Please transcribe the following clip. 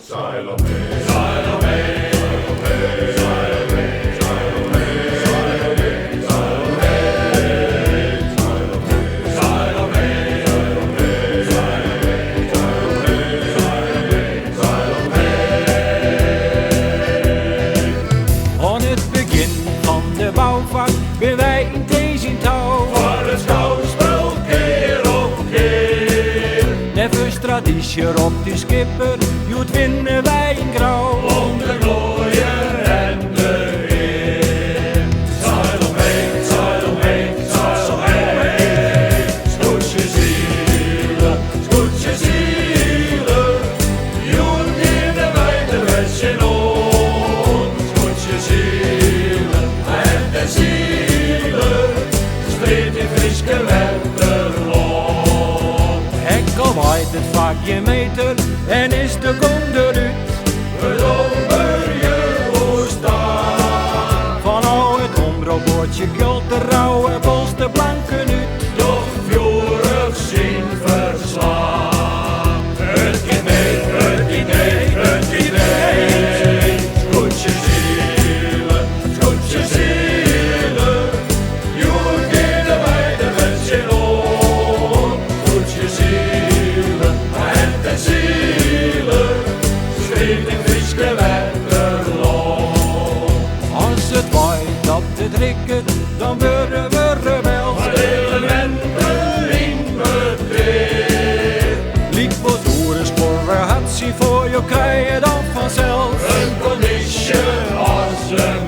Zeil op mee, zeil op mee, zeil op mee, zeil op mee, zeil op mee, zeil op mee, zeil op mee, zeil op mee, zeil op mee, zeil op mee. Aan het begin van de bouwvak ben wij in deze in touw. Voor het schouwspel keer op keer. Nevens traditie op de skipper, joet winnen wij in grauw. Om de glorie en de eer. Zeil omheen, zeil omheen, zeil omheen. Scootje zielen, joen in de wijde westje on. Scootje zielen en de zielen, streed in friske wenterlon. Hek al waait het vaak je meter en is de gong eruit. Bedommer je woestaan. Van al het omrobootje gilt de rauwe bolste blanke nuut. Doch vurig zien verslaan. Het idee, het idee, het idee. Scootje zielen, joen in de wijde westje on. Scootje zielen en de zielen, streed in friske wenterlon. Als het waait op de drikken, dan worden we rebels. Maar elementen in bedreig. Liep wat hoerensporen had ze voor je krijgen dan vanzelf. Een condition als een